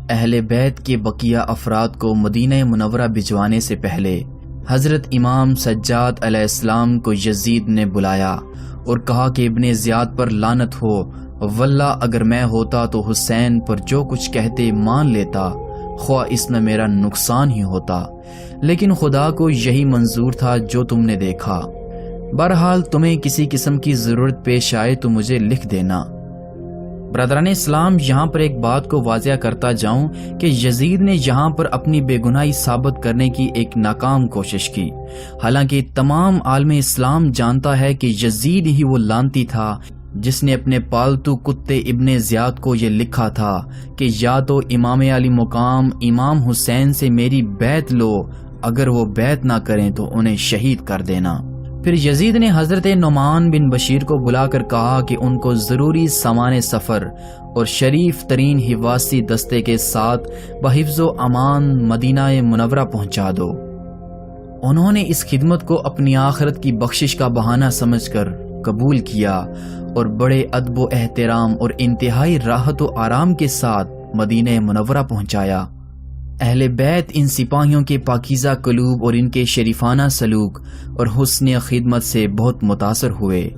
اہل بیت کے بقیہ افراد کو مدینہ منورہ بھجوانے سے پہلے حضرت امام سجاد علیہ السلام کو یزید نے بلایا اور کہا کہ ابن زیاد پر لعنت ہو، واللہ اگر میں ہوتا تو حسین پر جو کچھ کہتے مان لیتا، خواہ اس میں میرا نقصان ہی ہوتا، لیکن خدا کو یہی منظور تھا جو تم نے دیکھا۔ بہرحال تمہیں کسی قسم کی ضرورت پیش آئے تو مجھے لکھ دینا۔ برادران اسلام، یہاں پر ایک بات کو واضح کرتا جاؤں کہ یزید نے یہاں پر اپنی بے گناہی ثابت کرنے کی ایک ناکام کوشش کی، حالانکہ تمام عالم اسلام جانتا ہے کہ یزید ہی وہ لعنتی تھا جس نے اپنے پالتو کتے ابن زیاد کو یہ لکھا تھا کہ یا تو امام علی مقام امام حسین سے میری بیعت لو، اگر وہ بیعت نہ کریں تو انہیں شہید کر دینا۔ پھر یزید نے حضرت نعمان بن بشیر کو بلا کر کہا کہ ان کو ضروری سامان سفر اور شریف ترین حفاظتی دستے کے ساتھ بحفظ و امان مدینہ منورہ پہنچا دو۔ انہوں نے اس خدمت کو اپنی آخرت کی بخشش کا بہانہ سمجھ کر قبول کیا اور بڑے ادب و احترام اور انتہائی راحت و آرام کے ساتھ مدینہ منورہ پہنچایا۔ اہل بیت ان سپاہیوں کے پاکیزہ قلوب اور ان کے شریفانہ سلوک اور حسن خدمت سے بہت متاثر ہوئے،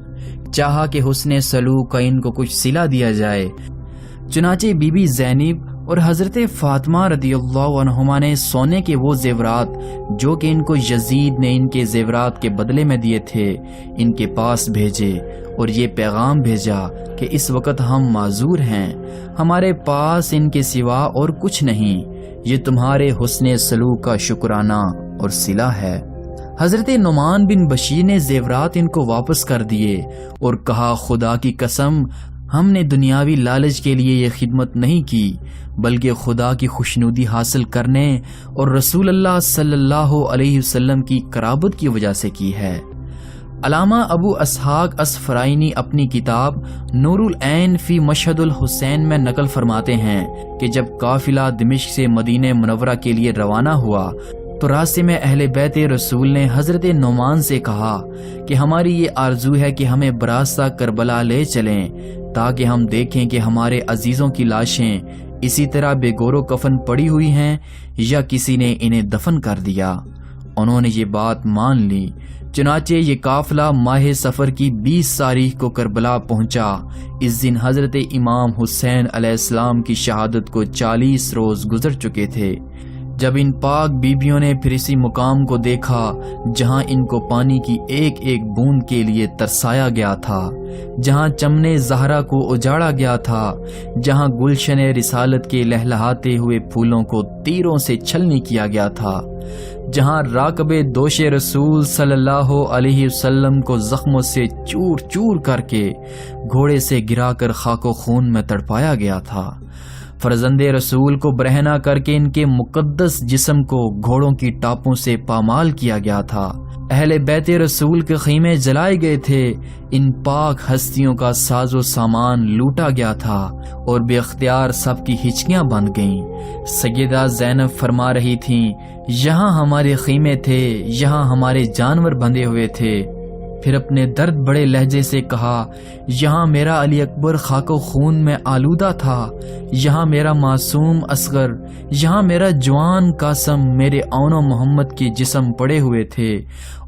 چاہا کہ حسن سلوک کا ان کو کچھ صلہ دیا جائے۔ چنانچہ بی بی زینب اور حضرت فاطمہ رضی اللہ عنہما نے سونے کے وہ زیورات جو کہ ان کو یزید نے ان کے زیورات کے بدلے میں دیے تھے ان کے پاس بھیجے اور یہ پیغام بھیجا کہ اس وقت ہم معذور ہیں، ہمارے پاس ان کے سوا اور کچھ نہیں، یہ تمہارے حسن سلوک کا شکرانہ اور صلہ ہے۔ حضرت نعمان بن بشیر نے زیورات ان کو واپس کر دیے اور کہا خدا کی قسم ہم نے دنیاوی لالچ کے لیے یہ خدمت نہیں کی بلکہ خدا کی خوشنودی حاصل کرنے اور رسول اللہ صلی اللہ علیہ وسلم کی قرابت کی وجہ سے کی ہے۔ علامہ ابو اسحاق اسفرائینی اپنی کتاب نور العین فی مشہد الحسین میں نقل فرماتے ہیں کہ جب قافلہ دمشق سے مدینہ منورہ کے لیے روانہ ہوا تو راستے میں اہل بیت رسول نے حضرت نعمان سے کہا کہ ہماری یہ آرزو ہے کہ ہمیں براستہ کربلا لے چلیں تاکہ ہم دیکھیں کہ ہمارے عزیزوں کی لاشیں اسی طرح بے گور و کفن پڑی ہوئی ہیں یا کسی نے انہیں دفن کر دیا۔ انہوں نے یہ بات مان لی، چنانچہ یہ قافلہ ماہ سفر کی 20 تاریخ کو کربلا پہنچا۔ اس دن حضرت امام حسین علیہ السلام کی شہادت کو 40 روز گزر چکے تھے۔ جب ان پاک بیبیوں نے پھر اسی مقام کو دیکھا جہاں ان کو پانی کی ایک ایک بوند کے لیے ترسایا گیا تھا، جہاں چمن زہرا کو اجاڑا گیا تھا، جہاں گلشن رسالت کے لہلہاتے ہوئے پھولوں کو تیروں سے چھلنی کیا گیا تھا، جہاں راکب دوش رسول صلی اللہ علیہ وسلم کو زخموں سے چور چور کر کے گھوڑے سے گرا کر خاک و خون میں تڑپایا گیا تھا، فرزند رسول کو برہنہ کر کے ان کے مقدس جسم کو گھوڑوں کی ٹاپوں سے پامال کیا گیا تھا، اہل بیت رسول کے خیمے جلائے گئے تھے، ان پاک ہستیوں کا ساز و سامان لوٹا گیا تھا اور بے اختیار سب کی ہچکیاں بند گئیں۔ سیدہ زینب فرما رہی تھیں، یہاں ہمارے خیمے تھے، یہاں ہمارے جانور بندھے ہوئے تھے۔ پھر اپنے درد بڑے لہجے سے کہا، یہاں میرا علی اکبر خاک و خون میں آلودہ تھا، یہاں میرا معصوم اصغر، یہاں میرا جوان قاسم، میرے اون و محمد کے جسم پڑے ہوئے تھے۔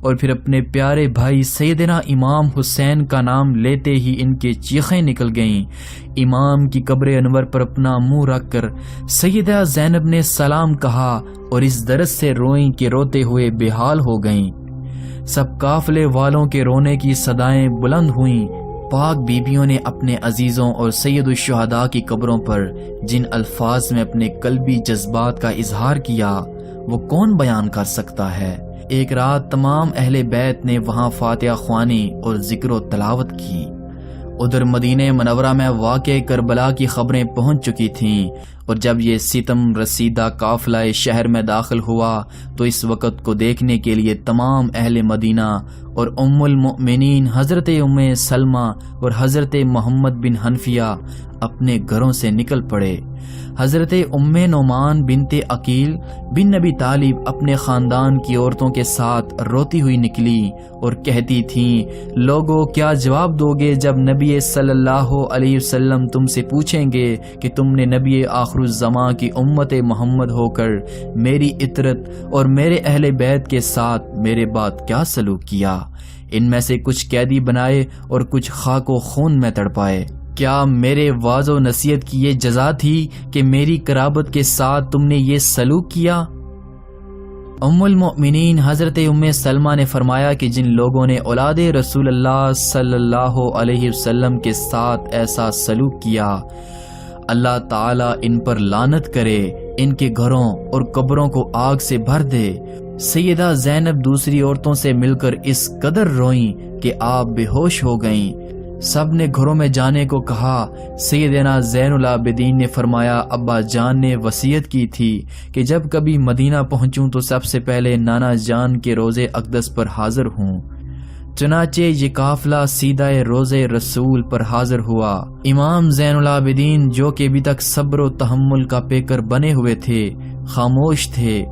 اور پھر اپنے پیارے بھائی سیدنا امام حسین کا نام لیتے ہی ان کے چیخیں نکل گئیں۔ امام کی قبر انور پر اپنا منہ رکھ کر سیدہ زینب نے سلام کہا اور اس درد سے روئیں کہ روتے ہوئے بے حال ہو گئیں۔ سب قافلے والوں کے رونے کی صدائیں بلند ہوئیں۔ پاک بیبیوں نے اپنے عزیزوں اور سید الشہداء کی قبروں پر جن الفاظ میں اپنے قلبی جذبات کا اظہار کیا وہ کون بیان کر سکتا ہے۔ ایک رات تمام اہل بیت نے وہاں فاتحہ خوانی اور ذکر و تلاوت کی۔ ادھر مدینہ منورہ میں واقع کربلا کی خبریں پہنچ چکی تھیں، اور جب یہ ستم رسیدہ قافلہ شہر میں داخل ہوا تو اس وقت کو دیکھنے کے لیے تمام اہل مدینہ اور ام المؤمنین حضرت ام سلمہ اور حضرت محمد بن حنفیہ اپنے گھروں سے نکل پڑے۔ حضرت ام نعمان بنت عقیل بن نبی طالب اپنے خاندان کی عورتوں کے ساتھ روتی ہوئی نکلی اور کہتی تھیں، لوگو کیا جواب دو گے جب نبی صلی اللہ علیہ وسلم تم سے پوچھیں گے کہ تم نے نبی آخر الزمان کی امت محمد ہو کر میری اطرت اور میرے اہل بیت کے ساتھ میرے بعد کیا سلوک کیا؟ ان میں سے کچھ قیدی بنائے اور کچھ خاک و خون میں تڑپائے۔ کیا میرے واعظ و نصیحت کی یہ جزا تھی کہ میری قرابت کے ساتھ تم نے یہ سلوک کیا؟ ام المؤمنین حضرت ام سلمہ نے فرمایا کہ جن لوگوں نے اولاد رسول اللہ صلی اللہ علیہ وسلم کے ساتھ ایسا سلوک کیا، اللہ تعالیٰ ان پر لعنت کرے، ان کے گھروں اور قبروں کو آگ سے بھر دے۔ سیدہ زینب دوسری عورتوں سے مل کر اس قدر روئیں کہ آپ بے ہوش ہو گئیں۔ سب نے گھروں میں جانے کو کہا۔ سیدنا زین العابدین نے فرمایا، ابا جان نے وصیت کی تھی کہ جب کبھی مدینہ پہنچوں تو سب سے پہلے نانا جان کے روزے اقدس پر حاضر ہوں۔ چنانچہ یہ قافلہ سیدھا روزے رسول پر حاضر ہوا۔ امام زین العابدین جو کہ ابھی تک صبر و تحمل کا پیکر بنے ہوئے تھے، خاموش تھے۔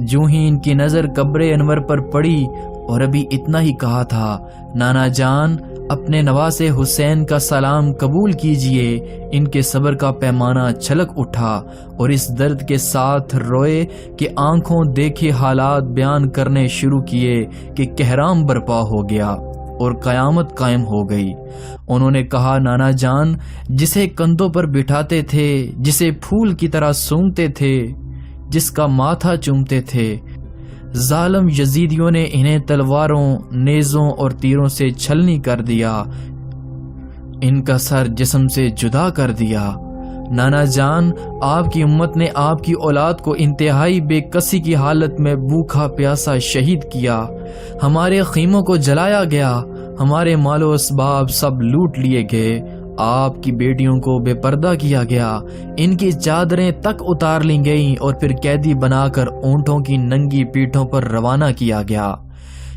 جو ہی ان کی نظر قبر انور پر پڑی اور ابھی اتنا ہی کہا تھا، نانا جان اپنے نواسے حسین کا سلام قبول کیجئے، ان کے صبر کا پیمانہ چھلک اٹھا اور اس درد کے ساتھ روئے کہ آنکھوں دیکھے حالات بیان کرنے شروع کیے کہ کہرام برپا ہو گیا اور قیامت قائم ہو گئی۔ انہوں نے کہا، نانا جان جسے کندھوں پر بٹھاتے تھے، جسے پھول کی طرح سونگتے تھے، جس کا ماتھا چومتے تھے، ظالم یزیدیوں نے انہیں تلواروں، نیزوں اور تیروں سے چھلنی کر دیا، ان کا سر جسم سے جدا کر دیا۔ نانا جان آپ کی امت نے آپ کی اولاد کو انتہائی بے کسی کی حالت میں بھوکا پیاسا شہید کیا، ہمارے خیموں کو جلایا گیا، ہمارے مال و اسباب سب لوٹ لیے گئے، آپ کی بیٹیوں کو بے پردہ کیا گیا، ان کی چادریں تک اتار لی گئیں اور پھر قیدی بنا کر اونٹوں کی ننگی پیٹھوں پر روانہ کیا گیا۔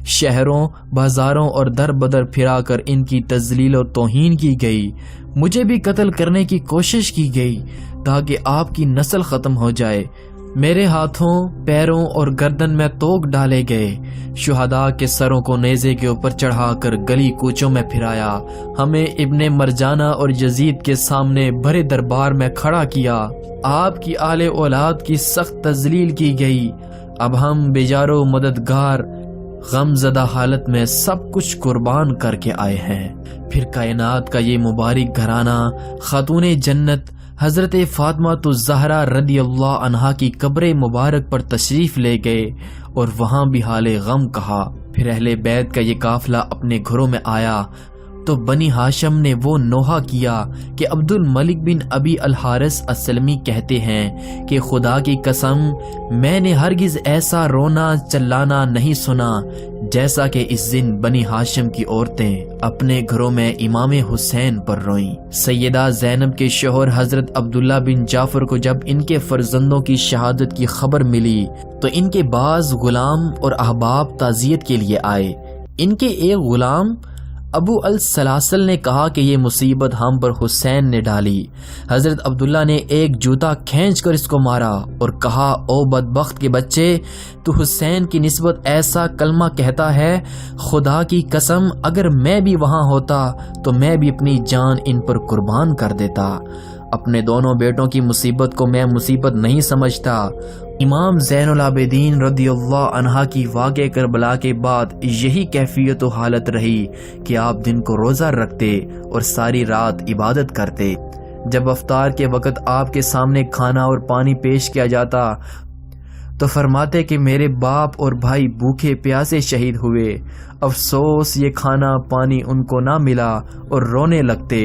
شہروں، بازاروں اور در بدر پھرا کر ان کی تذلیل و توہین کی گئی، مجھے بھی قتل کرنے کی کوشش کی گئی تاکہ آپ کی نسل ختم ہو جائے۔ میرے ہاتھوں، پیروں اور گردن میں توق ڈالے گئے، شہداء کے سروں کو نیزے کے اوپر چڑھا کر گلی کوچوں میں پھرایا، ہمیں ابن مرجانہ اور یزید کے سامنے بڑے دربار میں کھڑا کیا، آپ کی آل اولاد کی سخت تذلیل کی گئی۔ اب ہم بیجارو مددگار غم زدہ حالت میں سب کچھ قربان کر کے آئے ہیں۔ پھر کائنات کا یہ مبارک گھرانہ خاتون جنت حضرت فاطمہ الزہرا رضی اللہ عنہا کی قبر مبارک پر تشریف لے گئے اور وہاں بھی حال غم کہا۔ پھر اہل بیت کا یہ قافلہ اپنے گھروں میں آیا تو بنی ہاشم نے وہ نوحہ کیا کہ عبد الملک بن ابی الحارث السلمی کہتے ہیں کہ خدا کی قسم میں نے ہرگز ایسا رونا چلانا نہیں سنا جیسا کہ اس دن بنی ہاشم کی عورتیں اپنے گھروں میں امام حسین پر روئیں۔ سیدہ زینب کے شوہر حضرت عبداللہ بن جعفر کو جب ان کے فرزندوں کی شہادت کی خبر ملی تو ان کے بعض غلام اور احباب تعزیت کے لیے آئے۔ ان کے ایک غلام ابو السلاسل نے کہا کہ یہ مصیبت ہم پر حسین نے ڈالی۔ حضرت عبداللہ نے ایک جوتا کھینچ کر اس کو مارا اور کہا، او بدبخت کے بچے، تو حسین کی نسبت ایسا کلمہ کہتا ہے، خدا کی قسم اگر میں بھی وہاں ہوتا تو میں بھی اپنی جان ان پر قربان کر دیتا۔ اپنے دونوں بیٹوں کی مصیبت کو میں مصیبت نہیں سمجھتا۔ امام زین العابدین رضی اللہ عنہ کی واقع کربلا کے بعد یہی کیفیت و حالت رہی کہ آپ دن کو روزہ رکھتے اور ساری رات عبادت کرتے۔ جب افطار کے وقت آپ کے سامنے کھانا اور پانی پیش کیا جاتا تو فرماتے کہ میرے باپ اور بھائی بھوکے پیاسے شہید ہوئے، افسوس یہ کھانا پانی ان کو نہ ملا، اور رونے لگتے،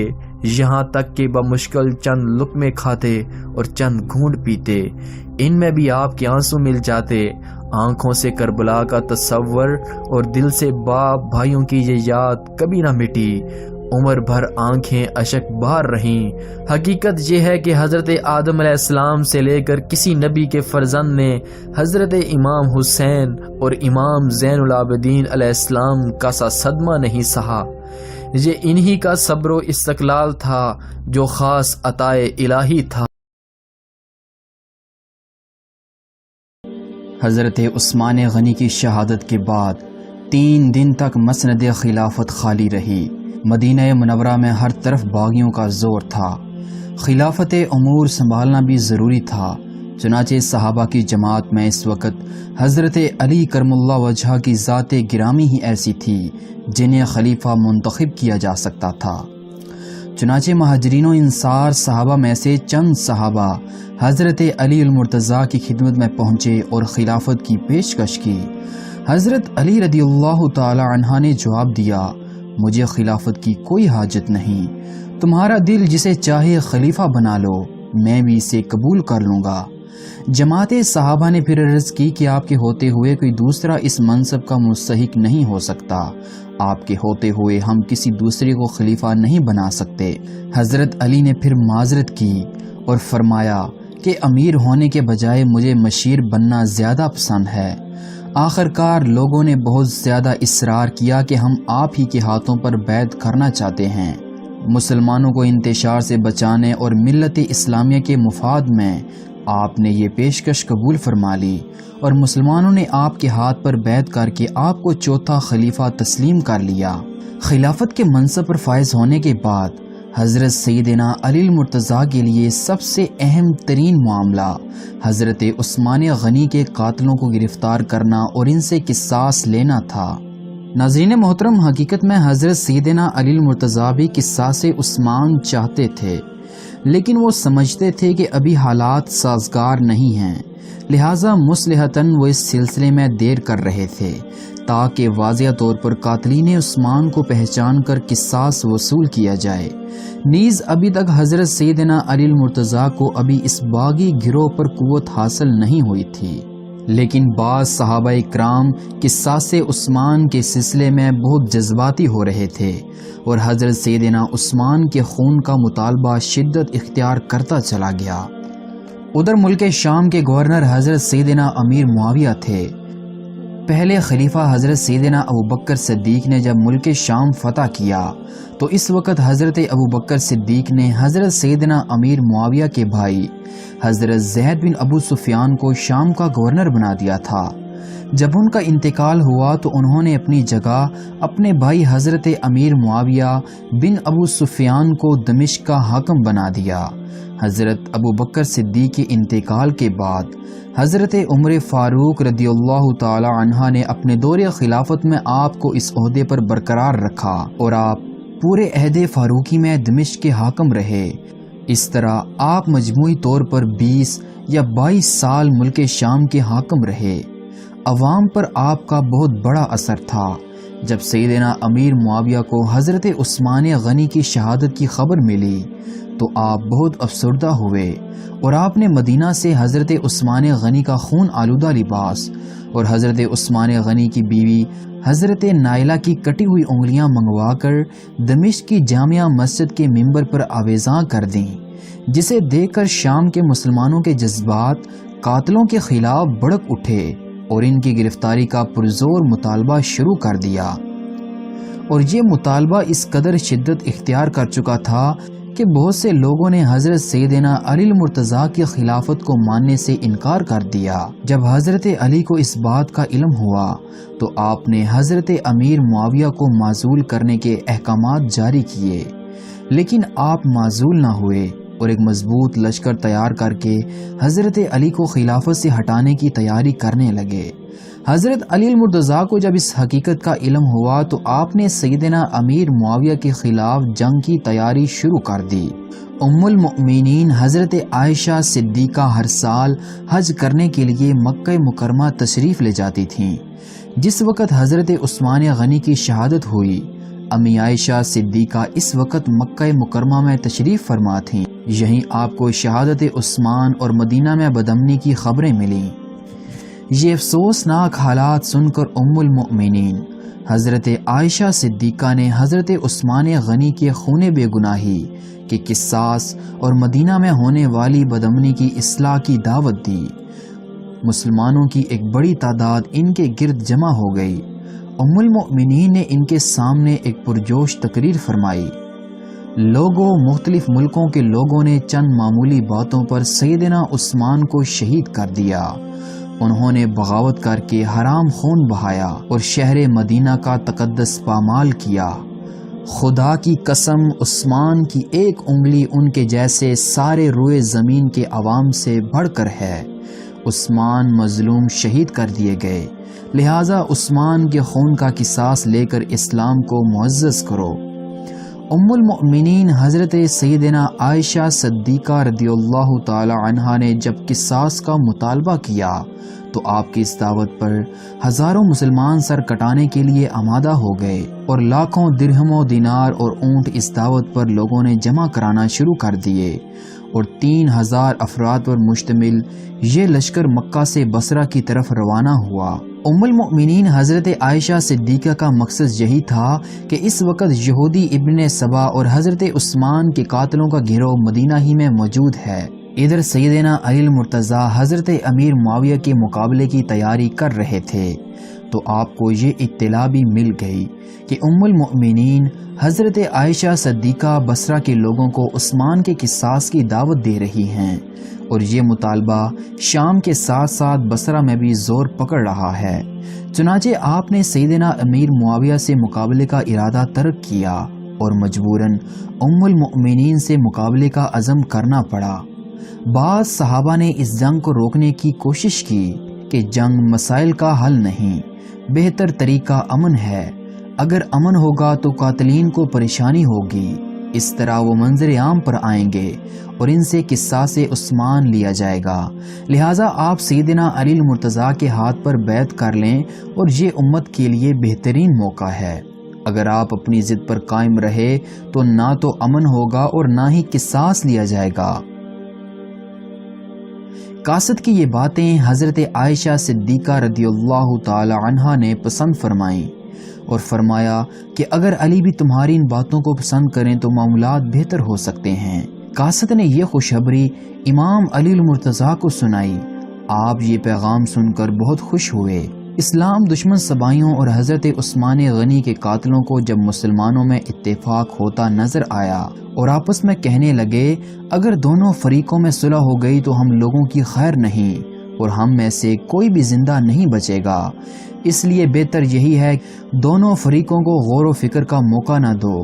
یہاں تک کہ بمشکل چند لقمے کھاتے اور چند گھونٹ پیتے۔ ان میں بھی آپ کے آنسو مل جاتے۔ آنکھوں سے کربلا کا تصور اور دل سے باپ بھائیوں کی یہ یاد کبھی نہ مٹی۔ عمر بھر آنکھیں اشک بہار رہیں۔ حقیقت یہ ہے کہ حضرت آدم علیہ السلام سے لے کر کسی نبی کے فرزند نے حضرت امام حسین اور امام زین العابدین علیہ السلام کا سا صدمہ نہیں سہا۔ یہ انہی کا صبر و استقلال تھا جو خاص عطائے الہی تھا۔ حضرت عثمان غنی کی شہادت کے بعد 3 دن تک مسند خلافت خالی رہی۔ مدینہ منورہ میں ہر طرف باغیوں کا زور تھا۔ خلافت امور سنبھالنا بھی ضروری تھا۔ چنانچہ صحابہ کی جماعت میں اس وقت حضرت علی کرم اللہ وجہہ کی ذات گرامی ہی ایسی تھی جنہیں خلیفہ منتخب کیا جا سکتا تھا۔ چنانچہ مہاجرین و انصار صحابہ میں سے چند صحابہ حضرت علی المرتضیٰ کی خدمت میں پہنچے اور خلافت کی پیشکش کی۔ حضرت علی رضی اللہ تعالی عنہ نے جواب دیا، مجھے خلافت کی کوئی حاجت نہیں، تمہارا دل جسے چاہے خلیفہ بنا لو، میں بھی اسے قبول کر لوں گا۔ جماعت صحابہ نے پھر عرض کی کہ آپ کے ہوتے ہوئے کوئی دوسرا اس منصب کا مستحق نہیں ہو سکتا، آپ کے ہوتے ہوئے ہم کسی دوسرے کو خلیفہ نہیں بنا سکتے۔ حضرت علی نے پھر معذرت کی اور فرمایا کہ امیر ہونے کے بجائے مجھے مشیر بننا زیادہ پسند ہے۔ آخرکار لوگوں نے بہت زیادہ اصرار کیا کہ ہم آپ ہی کے ہاتھوں پر بیعت کرنا چاہتے ہیں۔ مسلمانوں کو انتشار سے بچانے اور ملت اسلامیہ کے مفاد میں آپ نے یہ پیشکش قبول فرما لی اور مسلمانوں نے آپ کے ہاتھ پر بیعت کر کے آپ کو چوتھا خلیفہ تسلیم کر لیا۔ خلافت کے منصب پر فائز ہونے کے بعد حضرت سیدنا علی المرتضیٰ کے لیے سب سے اہم ترین معاملہ حضرت عثمان غنی کے قاتلوں کو گرفتار کرنا اور ان سے قصاص لینا تھا۔ ناظرین محترم، حقیقت میں حضرت سیدنا علی المرتضیٰ بھی قصاص عثمان چاہتے تھے، لیکن وہ سمجھتے تھے کہ ابھی حالات سازگار نہیں ہیں، لہٰذا مصلحتاً وہ اس سلسلے میں دیر کر رہے تھے تاکہ واضح طور پر قاتلین عثمان کو پہچان کر قصاص وصول کیا جائے۔ نیز ابھی تک حضرت سیدنا علی المرتضیٰ کو ابھی اس باغی گروہ پر قوت حاصل نہیں ہوئی تھی، لیکن بعض صحابہ کرام قصاص عثمان کے سلسلے میں بہت جذباتی ہو رہے تھے اور حضرت سیدنا عثمان کے خون کا مطالبہ شدت اختیار کرتا چلا گیا۔ ادھر ملک شام کے گورنر حضرت سیدنا امیر معاویہ تھے۔ پہلے خلیفہ حضرت سیدنا ابوبکر صدیق نے جب ملک شام فتح کیا تو اس وقت حضرت ابوبکر صدیق نے حضرت سیدنا امیر معاویہ کے بھائی حضرت زید بن ابو سفیان کو شام کا گورنر بنا دیا تھا۔ جب ان کا انتقال ہوا تو انہوں نے اپنی جگہ اپنے بھائی حضرت امیر معاویہ بن ابو سفیان کو دمشق کا حاکم بنا دیا۔ حضرت ابوبکر صدیق کے انتقال کے بعد حضرت عمر فاروق رضی اللہ تعالی عنہ نے اپنے دور خلافت میں آپ کو اس عہدے پر برقرار رکھا اور آپ پورے عہد فاروقی میں دمشق کے حاکم رہے۔ اس طرح آپ مجموعی طور پر 20 یا 22 سال ملک شام کے حاکم رہے۔ عوام پر آپ کا بہت بڑا اثر تھا۔ جب سیدنا امیر معاویہ کو حضرت عثمان غنی کی شہادت کی خبر ملی تو آپ بہت افسردہ ہوئے اور آپ نے مدینہ سے حضرت عثمان غنی کا خون آلودہ لباس اور حضرت عثمان غنی کی بیوی حضرت نائلہ کی کٹی ہوئی انگلیاں منگوا کر دمشق کی جامعہ مسجد کے منبر پر آویزاں کر دیں، جسے دیکھ کر شام کے مسلمانوں کے جذبات قاتلوں کے خلاف بھڑک اٹھے اور ان کی گرفتاری کا پرزور مطالبہ شروع کر دیا۔ اور یہ مطالبہ اس قدر شدت اختیار کر چکا تھا کہ بہت سے لوگوں نے حضرت سیدنا علی المرتضیٰ کی خلافت کو ماننے سے انکار کر دیا۔ جب حضرت علی کو اس بات کا علم ہوا تو آپ نے حضرت امیر معاویہ کو معزول کرنے کے احکامات جاری کیے، لیکن آپ معزول نہ ہوئے اور ایک مضبوط لشکر تیار کر کے حضرت علی کو خلافت سے ہٹانے کی تیاری کرنے لگے۔ حضرت علی المرتضیٰ کو جب اس حقیقت کا علم ہوا تو آپ نے سیدنا امیر معاویہ کے خلاف جنگ کی تیاری شروع کر دی۔ ام المؤمنین حضرت عائشہ صدیقہ ہر سال حج کرنے کے لیے مکہ مکرمہ تشریف لے جاتی تھیں۔ جس وقت حضرت عثمان غنی کی شہادت ہوئی، امی عائشہ صدیقہ اس وقت مکہ مکرمہ میں تشریف فرما تھیں۔ یہیں آپ کو شہادت عثمان اور مدینہ میں بدامنی کی خبریں ملیں۔ یہ افسوسناک حالات سن کر ام المؤمنین حضرت عائشہ صدیقہ نے حضرت عثمان غنی کے خون بے گناہی کے قصاص اور مدینہ میں ہونے والی بدامنی کی اصلاح کی دعوت دی۔ مسلمانوں کی ایک بڑی تعداد ان کے گرد جمع ہو گئی۔ ام المؤمنین نے ان کے سامنے ایک پرجوش تقریر فرمائی۔ لوگوں، مختلف ملکوں کے لوگوں نے چند معمولی باتوں پر سیدنا عثمان کو شہید کر دیا۔ انہوں نے بغاوت کر کے حرام خون بہایا اور شہر مدینہ کا تقدس پامال کیا۔ خدا کی قسم عثمان کی ایک انگلی ان کے جیسے سارے روئے زمین کے عوام سے بڑھ کر ہے۔ عثمان مظلوم شہید کر دیے گئے، لہٰذا عثمان کے خون کا قصاص لے کر اسلام کو معزز کرو۔ ام المؤمنین حضرت سیدنا عائشہ صدیقہ رضی اللہ تعالی عنہا نے جب قصاص کا مطالبہ کیا تو آپ کی اس دعوت پر ہزاروں مسلمان سر کٹانے کے لیے آمادہ ہو گئے اور لاکھوں درہم و دینار اور اونٹ اس دعوت پر لوگوں نے جمع کرانا شروع کر دیے اور 3000 افراد پر مشتمل یہ لشکر مکہ سے بصرہ کی طرف روانہ ہوا۔ ام المؤمنین حضرت عائشہ صدیقہ کا مقصد یہی تھا کہ اس وقت یہودی ابن سبا اور حضرت عثمان کے قاتلوں کا گروہ مدینہ ہی میں موجود ہے۔ ادھر سیدنا علی المرتضیٰ حضرت امیر معاویہ کے مقابلے کی تیاری کر رہے تھے تو آپ کو یہ اطلاع بھی مل گئی کہ ام المؤمنین حضرت عائشہ صدیقہ بصرہ کے لوگوں کو عثمان کے قصاص کی دعوت دے رہی ہیں اور یہ مطالبہ شام کے ساتھ ساتھ بصرہ میں بھی زور پکڑ رہا ہے۔ چنانچہ آپ نے سیدنا امیر معاویہ سے مقابلے کا ارادہ ترک کیا اور مجبوراً ام المؤمنین سے مقابلے کا عزم کرنا پڑا۔ بعض صحابہ نے اس جنگ کو روکنے کی کوشش کی کہ جنگ مسائل کا حل نہیں، بہتر طریقہ امن ہے، اگر امن ہوگا تو قاتلین کو پریشانی ہوگی، اس طرح وہ منظر عام پر آئیں گے اور ان سے قصاص عثمان لیا جائے گا، لہٰذا آپ سیدنا علی المرتضیٰ کے ہاتھ پر بیعت کر لیں اور یہ امت کے لیے بہترین موقع ہے۔ اگر آپ اپنی ضد پر قائم رہے تو نہ تو امن ہوگا اور نہ ہی قصاص لیا جائے گا۔ قاصد کی یہ باتیں حضرت عائشہ صدیقہ رضی اللہ تعالی عنہا نے پسند فرمائیں اور فرمایا کہ اگر علی بھی تمہاری ان باتوں کو پسند کریں تو معاملات بہتر ہو سکتے ہیں۔ قاصد نے یہ خوشخبری امام علی المرتضیٰ کو سنائی۔ آپ یہ پیغام سن کر بہت خوش ہوئے۔ اسلام دشمن سبائیوں اور حضرت عثمان غنی کے قاتلوں کو جب مسلمانوں میں اتفاق ہوتا نظر آیا اور آپس میں کہنے لگے اگر دونوں فریقوں میں صلح ہو گئی تو ہم لوگوں کی خیر نہیں اور ہم میں سے کوئی بھی زندہ نہیں بچے گا، اس لیے بہتر یہی ہے دونوں فریقوں کو غور و فکر کا موقع نہ دو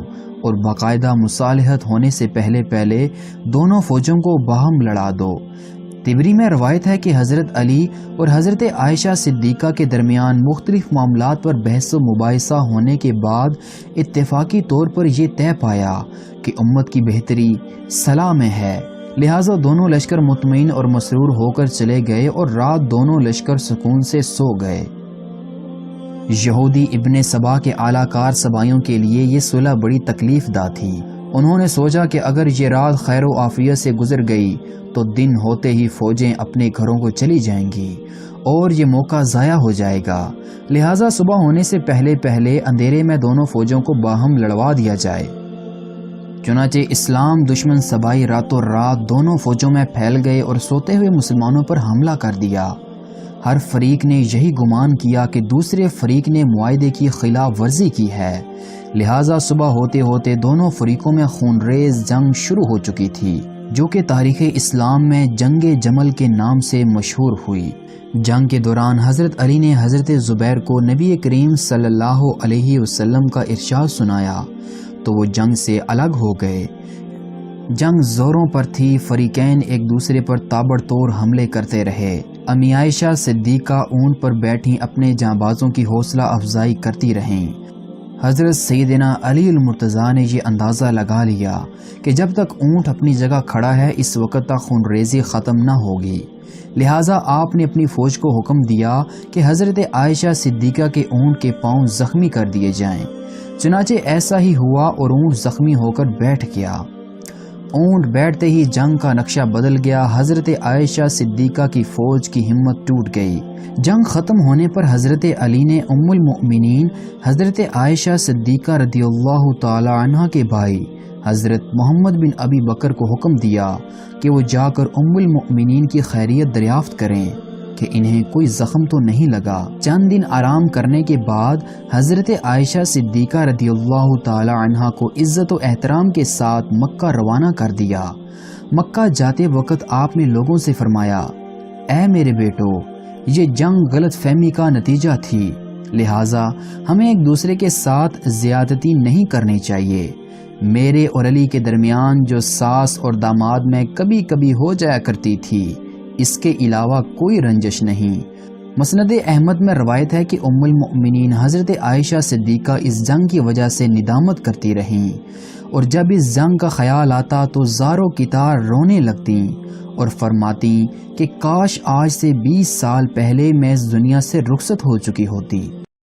اور باقاعدہ مصالحت ہونے سے پہلے دونوں فوجوں کو باہم لڑا دو۔ تبری میں روایت ہے کہ حضرت علی اور حضرت عائشہ صدیقہ کے درمیان مختلف معاملات پر بحث و مباحثہ ہونے کے بعد اتفاقی طور پر یہ طے پایا کہ امت کی بہتری صلاح میں ہے، لہٰذا دونوں لشکر مطمئن اور مسرور ہو کر چلے گئے اور رات دونوں لشکر سکون سے سو گئے۔ یہودی ابن سبا کے اعلیٰ کار سبائیوں کے لیے یہ صلح بڑی تکلیف دہ تھی۔ انہوں نے سوچا کہ اگر یہ رات خیر و عافیت سے گزر گئی تو دن ہوتے ہی فوجیں اپنے گھروں کو چلی جائیں گی اور یہ موقع ضائع ہو جائے گا، لہٰذا صبح ہونے سے پہلے اندھیرے میں دونوں فوجوں کو باہم لڑوا دیا جائے۔ چنانچہ اسلام دشمن سبائی راتوں رات دونوں فوجوں میں پھیل گئے اور سوتے ہوئے مسلمانوں پر حملہ کر دیا۔ ہر فریق نے یہی گمان کیا کہ دوسرے فریق نے معاہدے کی خلاف ورزی کی ہے، لہٰذا صبح ہوتے ہوتے دونوں فریقوں میں خونریز جنگ شروع ہو چکی تھی، جو کہ تاریخ اسلام میں جنگ جمل کے نام سے مشہور ہوئی۔ جنگ کے دوران حضرت علی نے حضرت زبیر کو نبی کریم صلی اللہ علیہ وسلم کا ارشاد سنایا تو وہ جنگ سے الگ ہو گئے۔ جنگ زوروں پر تھی، فریقین ایک دوسرے پر تابڑ توڑ حملے کرتے رہے۔ امی عائشہ صدیقہ اونٹ پر بیٹھی اپنے جانبازوں کی حوصلہ افزائی کرتی رہیں۔ حضرت سیدنا علی المرتضیٰ نے یہ اندازہ لگا لیا کہ جب تک اونٹ اپنی جگہ کھڑا ہے اس وقت تک خونریزی ختم نہ ہوگی، لہٰذا آپ نے اپنی فوج کو حکم دیا کہ حضرت عائشہ صدیقہ کے اونٹ کے پاؤں زخمی کر دیے جائیں۔ چنانچہ ایسا ہی ہوا اور اونٹ زخمی ہو کر بیٹھ گیا۔ اونٹ بیٹھتے ہی جنگ کا نقشہ بدل گیا۔ حضرت عائشہ صدیقہ کی فوج کی ہمت ٹوٹ گئی۔ جنگ ختم ہونے پر حضرت علی نے ام المؤمنین حضرت عائشہ صدیقہ رضی اللہ تعالی عنہ کے بھائی حضرت محمد بن ابی بکر کو حکم دیا کہ وہ جا کر ام المؤمنین کی خیریت دریافت کریں کہ انہیں کوئی زخم تو نہیں لگا۔ چند دن آرام کرنے کے بعد حضرت عائشہ صدیقہ رضی اللہ تعالی عنہ کو عزت و احترام کے ساتھ مکہ روانہ کر دیا۔ مکہ جاتے وقت آپ نے لوگوں سے فرمایا، اے میرے بیٹو، یہ جنگ غلط فہمی کا نتیجہ تھی، لہٰذا ہمیں ایک دوسرے کے ساتھ زیادتی نہیں کرنی چاہیے۔ میرے اور علی کے درمیان جو ساس اور داماد میں کبھی کبھی ہو جایا کرتی تھی، اس کے علاوہ کوئی رنجش نہیں۔ مسند احمد میں روایت ہے کہ ام المؤمنین حضرت عائشہ صدیقہ اس جنگ کی وجہ سے ندامت کرتی رہیں، اور جب اس جنگ کا خیال آتا تو زاروں کی طرح رونے لگتیں اور فرماتی کہ کاش آج سے 20 سال پہلے میں اس دنیا سے رخصت ہو چکی ہوتی۔